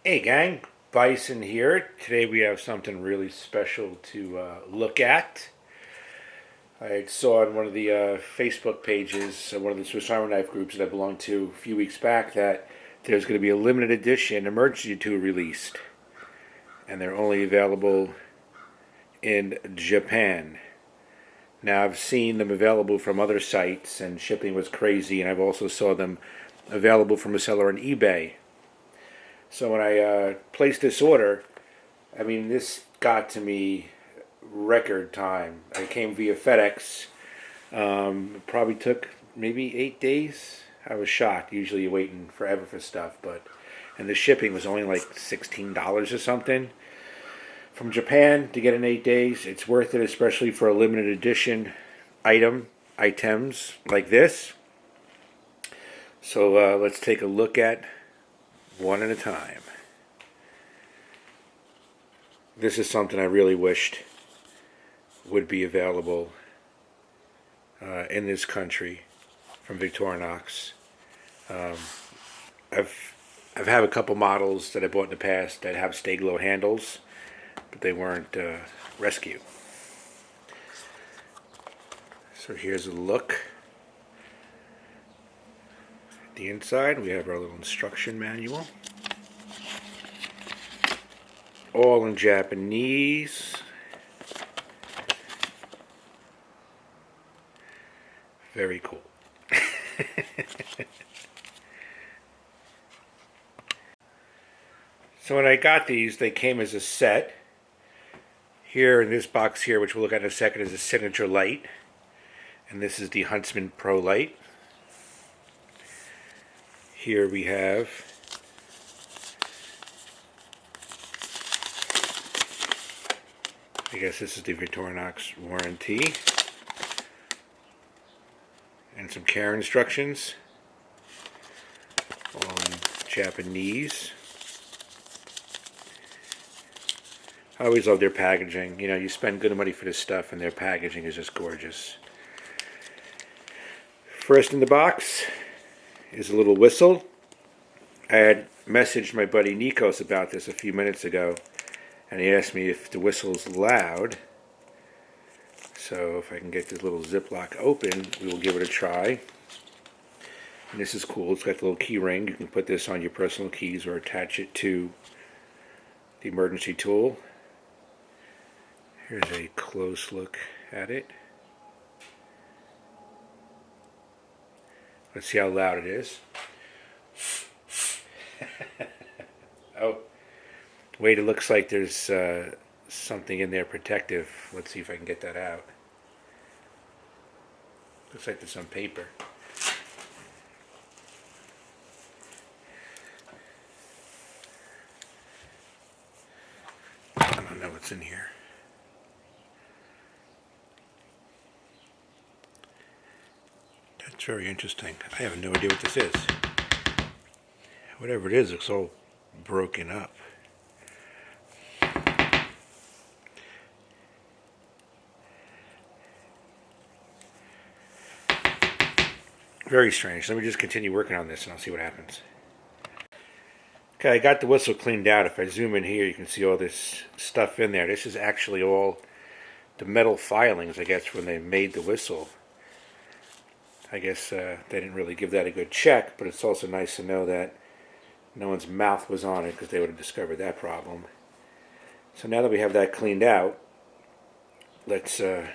Hey gang, Bison here. Today we have something really special to look at. I saw on one of the Facebook pages, one of the Swiss Army knife groups that I belong to a few weeks back, that there's going to be a limited edition emergency tool released. And they're only available in Japan. Now I've seen them available from other sites and shipping was crazy, and I've also saw them available from a seller on eBay. So when I placed this order, this got to me record time. I came via FedEx. It probably took maybe 8 days. I was shocked. Usually you're waiting forever for stuff, and the shipping was only like $16 or something. From Japan to get in 8 days, it's worth it, especially for a limited edition items like this. So let's take a look at one at a time. This is something I really wished would be available in this country from Victorinox. I've had a couple models that I bought in the past that have stay glow handles, but they weren't rescue. So here's a look. The inside, we have our little instruction manual, all in Japanese. Very cool. So when I got these, they came as a set. Here in this box here, which we'll look at in a second, is a signature light, and this is the Huntsman Lite. Here we have I guess this is the Victorinox warranty and some care instructions, all in Japanese. I always love their packaging. You know, you spend good money for this stuff and their packaging is just gorgeous. First in the box is a little whistle. I had messaged my buddy Nikos about this a few minutes ago, and he asked me if the whistle's loud. So if I can get this little Ziploc open, we will give it a try. And this is cool. It's got the little key ring. You can put this on your personal keys or attach it to the emergency tool. Here's a close look at it. Let's see how loud it is. Oh, wait, it looks like there's something in there protective. Let's see if I can get that out. Looks like there's some paper. I don't know what's in here. That's very interesting. I have no idea what this is. Whatever it is, looks all broken up. Very strange. Let me just continue working on this and I'll see what happens. Okay, I got the whistle cleaned out. If I zoom in here, you can see all this stuff in there. This is actually all the metal filings, I guess, when they made the whistle. I guess they didn't really give that a good check, but it's also nice to know that no one's mouth was on it, because they would have discovered that problem. So now that we have that cleaned out, let's do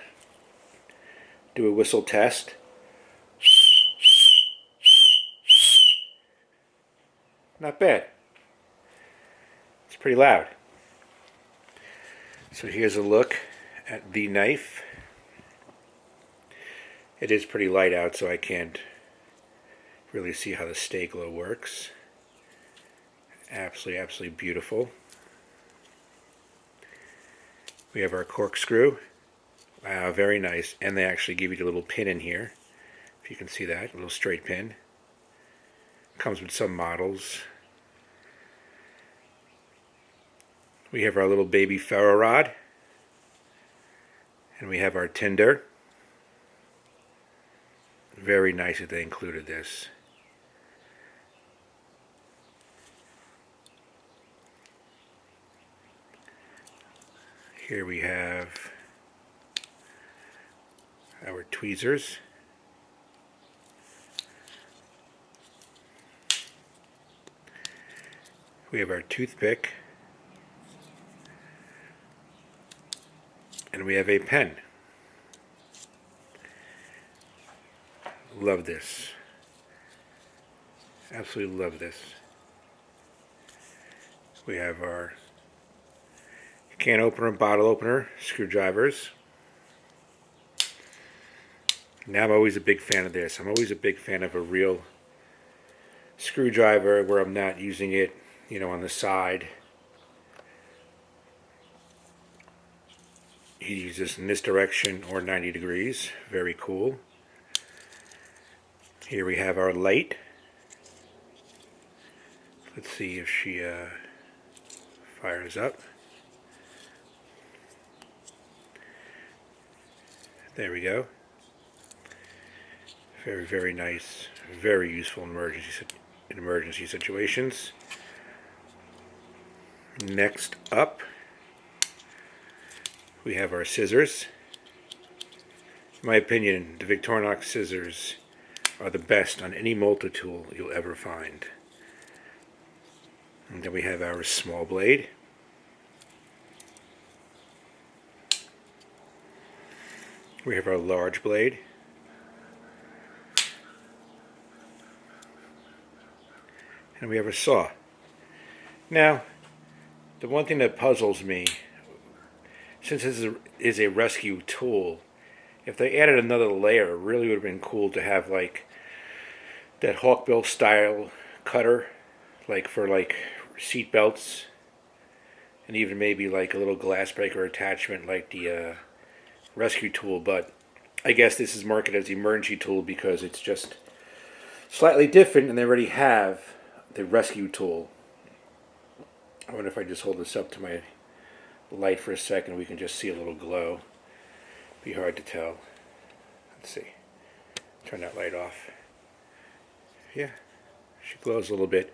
a whistle test. Not bad. It's pretty loud. So here's a look at the knife. It is pretty light out, so I can't really see how the stay glow works. Absolutely beautiful. We have our corkscrew. Wow, very nice. And they actually give you the little pin in here, if you can see that, a little straight pin. Comes with some models. We have our little baby ferro rod. And we have our tinder. Very nice that they included this. Here we have our tweezers. We have our toothpick. And we have a pen. Love this. Absolutely love this. We have our can opener, bottle opener, screwdrivers. Now I'm always a big fan of this. I'm always a big fan of a real screwdriver where I'm not using it, you know, on the side. He uses in this direction or 90 degrees. Very cool. Here we have our light. Let's see if she fires up. There we go. Very, very nice. Very useful in emergency situations. Next up, we have our scissors. In my opinion, the Victorinox scissors are the best on any multi-tool you'll ever find. And then we have our small blade. We have our large blade. And we have a saw. Now, the one thing that puzzles me, since this is a rescue tool, if they added another layer, it really would have been cool to have like that hawkbill style cutter, like for like seat belts, and even maybe like a little glass breaker attachment like the rescue tool. But I guess this is marketed as the emergency tool because it's just slightly different, and they already have the rescue tool. I wonder if I just hold this up to my light for a second, we can just see a little glow. Be hard to tell. Let's see. Turn that light off. Yeah, she glows a little bit.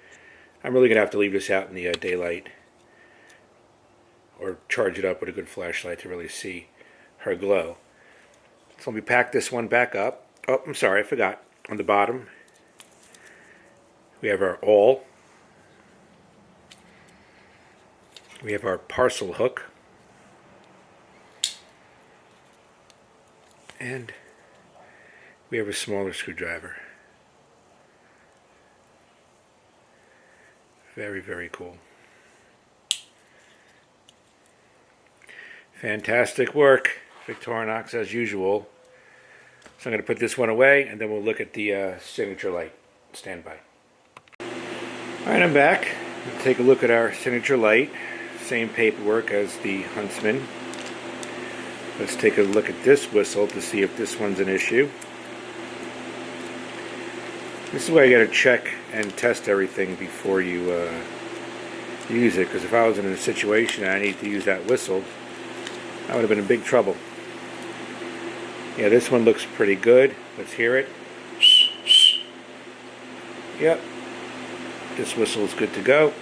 I'm really gonna have to leave this out in the daylight, or charge it up with a good flashlight to really see her glow. So let me pack this one back up. Oh, I'm sorry, I forgot. On the bottom, we have our awl. We have our parcel hook. And we have a smaller screwdriver. Very, very cool. Fantastic work, Victorinox, as usual. So I'm going to put this one away, and then we'll look at the signature light. Stand by. Alright, I'm back. Let's take a look at our signature light. Same paperwork as the Huntsman. Let's take a look at this whistle to see if this one's an issue. This is where you got to check and test everything before you use it, because if I was in a situation and I need to use that whistle, I would have been in big trouble. Yeah, this one looks pretty good. Let's hear it. Yep. This whistle is good to go.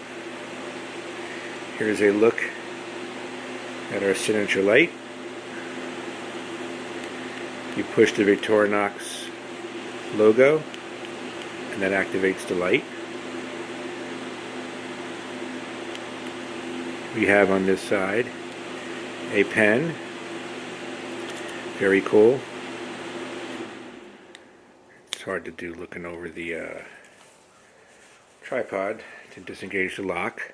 Here's a look at our signature light. You push the Victorinox logo, and that activates the light. We have on this side a pen. Very cool. It's hard to do looking over the tripod to disengage the lock.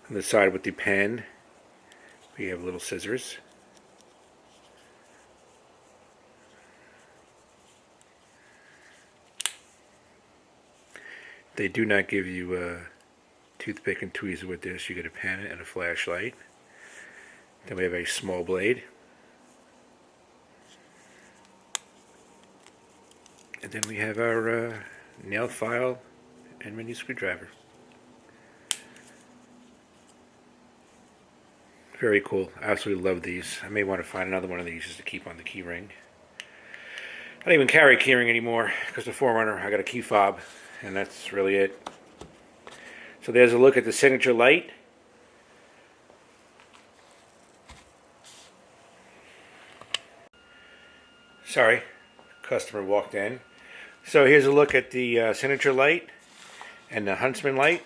On the side with the pen, we have little scissors. They do not give you a toothpick and tweezer with this. You get a pen and a flashlight. Then we have a small blade. And then we have our nail file and mini screwdriver. Very cool. I absolutely love these. I may want to find another one of these just to keep on the key ring. I don't even carry a key ring anymore because the Forerunner, I got a key fob, and that's really it. So there's a look at the signature light. Sorry, customer walked in. So here's a look at the Signature Lite and the Huntsman Lite.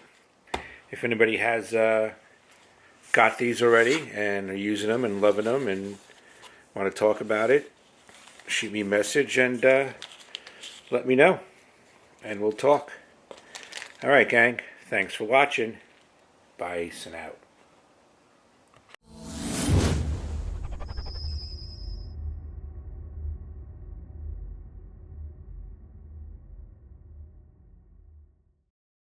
If anybody has got these already and are using them and loving them and want to talk about it, shoot me a message and let me know, and we'll talk. Alright, gang. Thanks for watching. Bye and out.